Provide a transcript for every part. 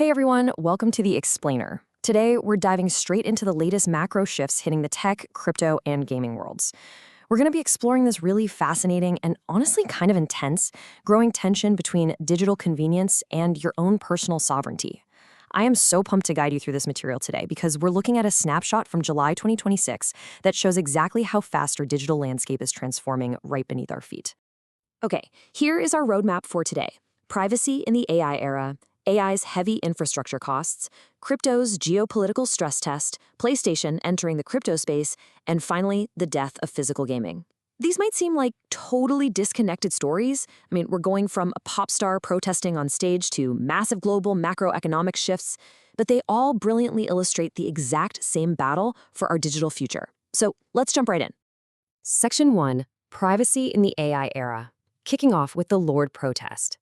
Hey everyone, welcome to The Explainer. Today, we're diving straight into the latest macro shifts hitting the tech, crypto, and gaming worlds. We're going to be exploring this really fascinating and honestly kind of intense, growing tension between digital convenience and your own personal sovereignty. I am so pumped to guide you through this material today because we're looking at a snapshot from July 2026 that shows exactly how fast our digital landscape is transforming right beneath our feet. Okay, here is our roadmap for today. Privacy in the AI era, AI's heavy infrastructure costs, crypto's geopolitical stress test, PlayStation entering the crypto space, and finally, the death of physical gaming. These might seem like totally disconnected stories. We're going from a pop star protesting on stage to massive global macroeconomic shifts, but they all brilliantly illustrate the exact same battle for our digital future. So let's jump right in. Section 1, Privacy in the AI era, kicking off with the Lorde protest.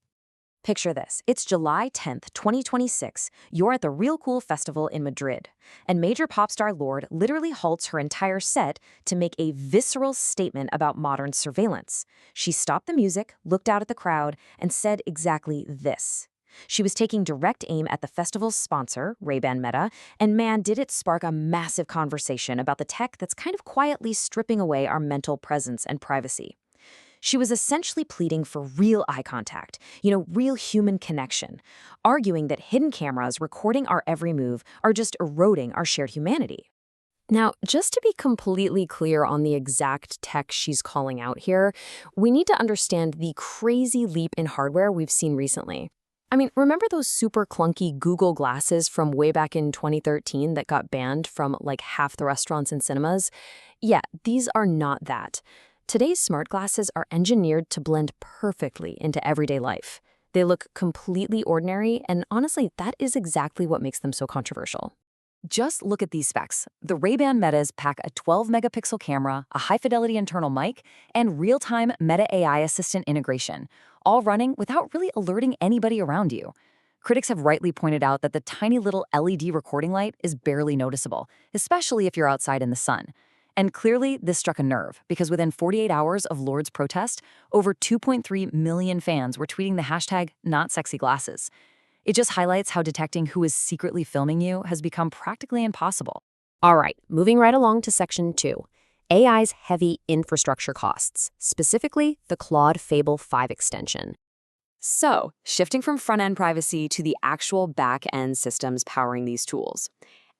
Picture this. It's July 10th, 2026. You're at the Real Cool Festival in Madrid, and major pop star Lorde literally halts her entire set to make a visceral statement about modern surveillance. She stopped the music, looked out at the crowd, and said exactly this. She was taking direct aim at the festival's sponsor, Ray-Ban Meta, and man, did it spark a massive conversation about the tech that's kind of quietly stripping away our mental presence and privacy. She was essentially pleading for real eye contact, real human connection, arguing that hidden cameras recording our every move are just eroding our shared humanity. Now, just to be completely clear on the exact tech she's calling out here, we need to understand the crazy leap in hardware we've seen recently. Remember those super clunky Google glasses from way back in 2013 that got banned from like half the restaurants and cinemas? Yeah, these are not that. Today's smart glasses are engineered to blend perfectly into everyday life. They look completely ordinary, and honestly, that is exactly what makes them so controversial. Just look at these specs. The Ray-Ban Metas pack a 12-megapixel camera, a high-fidelity internal mic, and real-time Meta AI assistant integration, all running without really alerting anybody around you. Critics have rightly pointed out that the tiny little LED recording light is barely noticeable, especially if you're outside in the sun. And clearly, this struck a nerve, because within 48 hours of Lorde's protest, over 2.3 million fans were tweeting the hashtag #NotSexyGlasses. It just highlights how detecting who is secretly filming you has become practically impossible. All right, moving right along to Section 2. AI's heavy infrastructure costs, specifically the Claude Fable 5 extension. So, shifting from front-end privacy to the actual back-end systems powering these tools.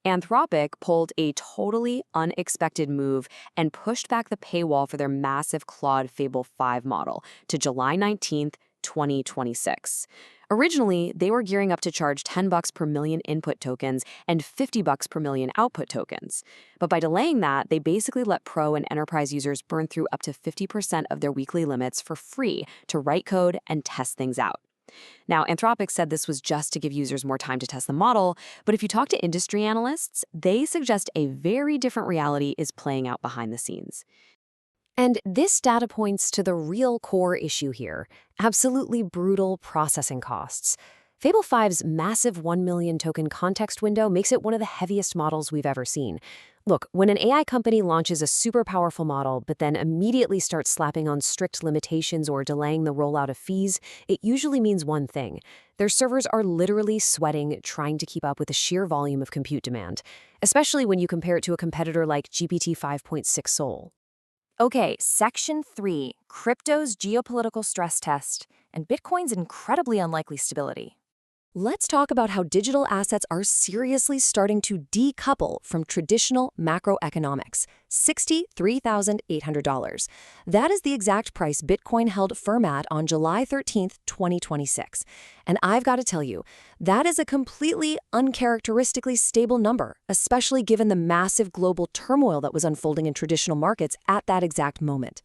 Anthropic pulled a totally unexpected move and pushed back the paywall for their massive Claude Fable 5 model to July 19th, 2026. Originally, they were gearing up to charge $10 per million input tokens and $50 per million output tokens. But by delaying that, they basically let pro and enterprise users burn through up to 50% of their weekly limits for free to write code and test things out. Now, Anthropic said this was just to give users more time to test the model, but if you talk to industry analysts, they suggest a very different reality is playing out behind the scenes. And this data points to the real core issue here, absolutely brutal processing costs. Fable 5's massive 1 million token context window makes it one of the heaviest models we've ever seen. Look, when an AI company launches a super powerful model but then immediately starts slapping on strict limitations or delaying the rollout of fees, it usually means one thing. Their servers are literally sweating trying to keep up with the sheer volume of compute demand, especially when you compare it to a competitor like GPT 5.6 Sol. Okay, Section 3, Crypto's geopolitical stress test and Bitcoin's incredibly unlikely stability. Let's talk about how digital assets are seriously starting to decouple from traditional macroeconomics. $63,800. That is the exact price Bitcoin held firm at on July 13th, 2026. And I've got to tell you, that is a completely uncharacteristically stable number, especially given the massive global turmoil that was unfolding in traditional markets at that exact moment.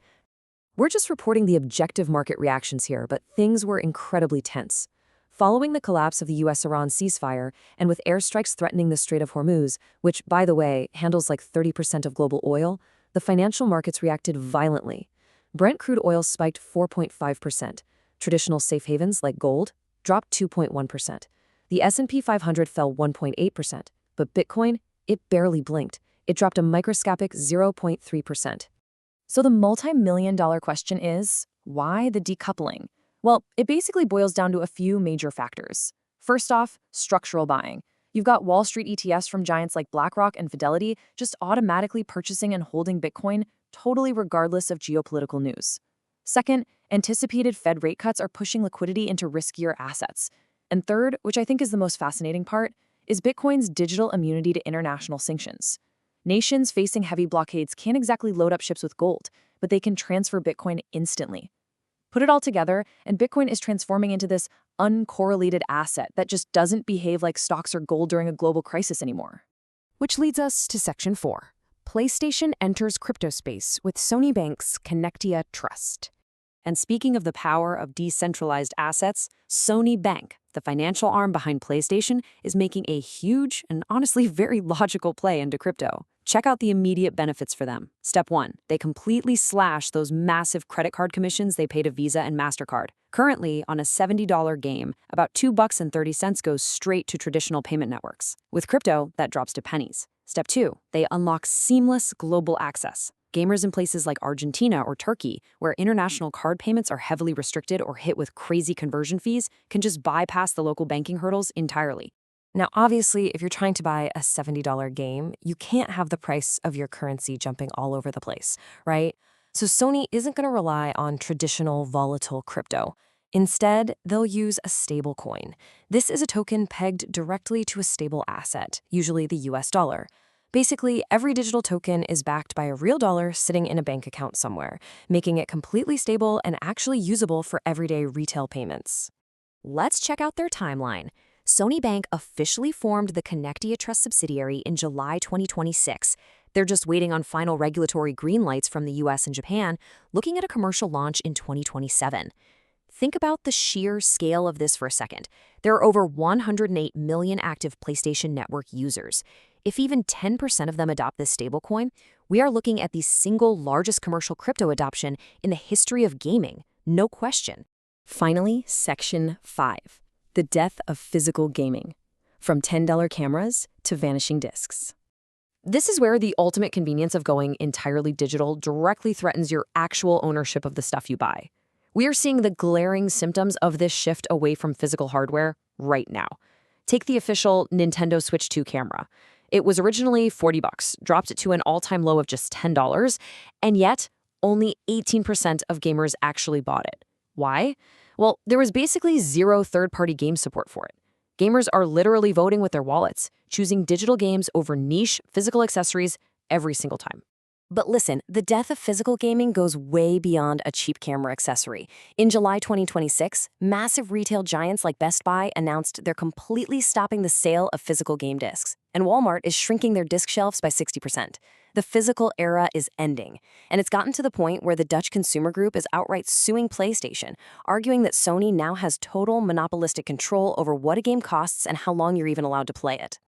We're just reporting the objective market reactions here, but things were incredibly tense. Following the collapse of the US-Iran ceasefire, and with airstrikes threatening the Strait of Hormuz, which, by the way, handles like 30% of global oil, the financial markets reacted violently. Brent crude oil spiked 4.5%. Traditional safe havens, like gold, dropped 2.1%. The S&P 500 fell 1.8%, but Bitcoin, it barely blinked. It dropped a microscopic 0.3%. So the multi-million-dollar question is, why the decoupling? Well, it basically boils down to a few major factors. First off, structural buying. You've got Wall Street ETFs from giants like BlackRock and Fidelity just automatically purchasing and holding Bitcoin, totally regardless of geopolitical news. Second, anticipated Fed rate cuts are pushing liquidity into riskier assets. And third, which I think is the most fascinating part, is Bitcoin's digital immunity to international sanctions. Nations facing heavy blockades can't exactly load up ships with gold, but they can transfer Bitcoin instantly. Put it all together, and Bitcoin is transforming into this uncorrelated asset that just doesn't behave like stocks or gold during a global crisis anymore. Which leads us to Section 4. PlayStation enters crypto space with Sony Bank's Connectia Trust. And speaking of the power of decentralized assets, Sony Bank, the financial arm behind PlayStation, is making a huge and honestly very logical play into crypto. Check out the immediate benefits for them. Step 1, they completely slash those massive credit card commissions they pay to Visa and MasterCard. Currently, on a $70 game, about $2.30 goes straight to traditional payment networks. With crypto, that drops to pennies. Step 2, they unlock seamless global access. Gamers in places like Argentina or Turkey, where international card payments are heavily restricted or hit with crazy conversion fees, can just bypass the local banking hurdles entirely. Now, obviously, if you're trying to buy a $70 game, you can't have the price of your currency jumping all over the place, right? So Sony isn't going to rely on traditional volatile crypto. Instead, they'll use a stable coin. This is a token pegged directly to a stable asset, usually the US dollar. Basically, every digital token is backed by a real dollar sitting in a bank account somewhere, making it completely stable and actually usable for everyday retail payments. Let's check out their timeline. Sony Bank officially formed the Connectia Trust subsidiary in July 2026. They're just waiting on final regulatory green lights from the US and Japan, looking at a commercial launch in 2027. Think about the sheer scale of this for a second. There are over 108 million active PlayStation Network users. If even 10% of them adopt this stablecoin, we are looking at the single largest commercial crypto adoption in the history of gaming, no question. Finally, Section 5, the death of physical gaming, from $10 cameras to vanishing discs. This is where the ultimate convenience of going entirely digital directly threatens your actual ownership of the stuff you buy. We are seeing the glaring symptoms of this shift away from physical hardware right now. Take the official Nintendo Switch 2 camera. It was originally $40, dropped it to an all-time low of just $10, and yet only 18% of gamers actually bought it. Why? Well, there was basically zero third-party game support for it. Gamers are literally voting with their wallets, choosing digital games over niche physical accessories every single time. But listen, the death of physical gaming goes way beyond a cheap camera accessory. In July 2026, massive retail giants like Best Buy announced they're completely stopping the sale of physical game discs, and Walmart is shrinking their disc shelves by 60%. The physical era is ending, and it's gotten to the point where the Dutch consumer group is outright suing PlayStation, arguing that Sony now has total monopolistic control over what a game costs and how long you're even allowed to play it.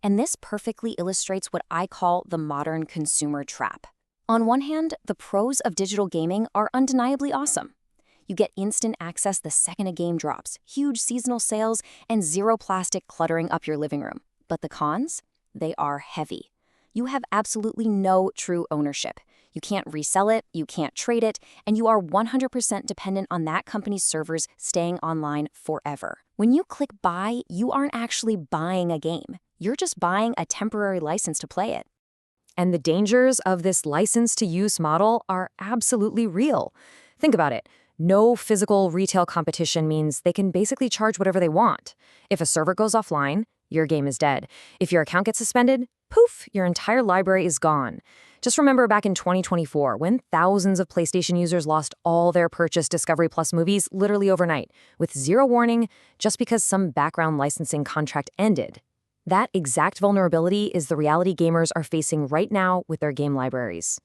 And this perfectly illustrates what I call the modern consumer trap. On one hand, the pros of digital gaming are undeniably awesome. You get instant access the second a game drops, huge seasonal sales, and zero plastic cluttering up your living room. But the cons? They are heavy. You have absolutely no true ownership. You can't resell it, you can't trade it, and you are 100% dependent on that company's servers staying online forever. When you click buy, you aren't actually buying a game. You're just buying a temporary license to play it. And the dangers of this license-to-use model are absolutely real. Think about it. No physical retail competition means they can basically charge whatever they want. If a server goes offline, your game is dead. If your account gets suspended, poof, your entire library is gone. Just remember back in 2024, when thousands of PlayStation users lost all their purchased Discovery Plus movies literally overnight, with zero warning, just because some background licensing contract ended. That exact vulnerability is the reality gamers are facing right now with their game libraries.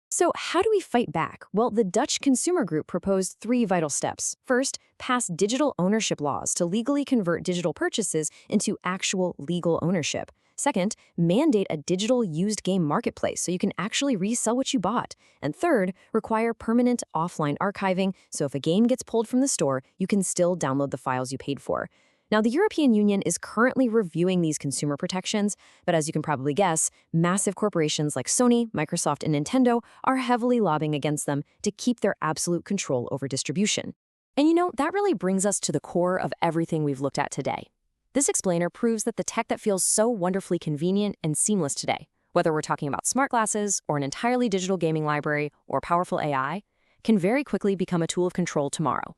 So how do we fight back? Well, the Dutch Consumer Group proposed 3 vital steps. First, pass digital ownership laws to legally convert digital purchases into actual legal ownership. Second, mandate a digital used game marketplace so you can actually resell what you bought. And third, require permanent offline archiving so if a game gets pulled from the store, you can still download the files you paid for. Now, the European Union is currently reviewing these consumer protections, but as you can probably guess, massive corporations like Sony, Microsoft, and Nintendo are heavily lobbying against them to keep their absolute control over distribution. And you know, that really brings us to the core of everything we've looked at today. This explainer proves that the tech that feels so wonderfully convenient and seamless today, whether we're talking about smart glasses or an entirely digital gaming library or powerful AI, can very quickly become a tool of control tomorrow.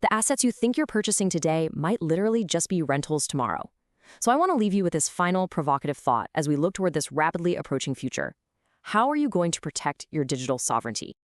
The assets you think you're purchasing today might literally just be rentals tomorrow. So I want to leave you with this final provocative thought as we look toward this rapidly approaching future. How are you going to protect your digital sovereignty?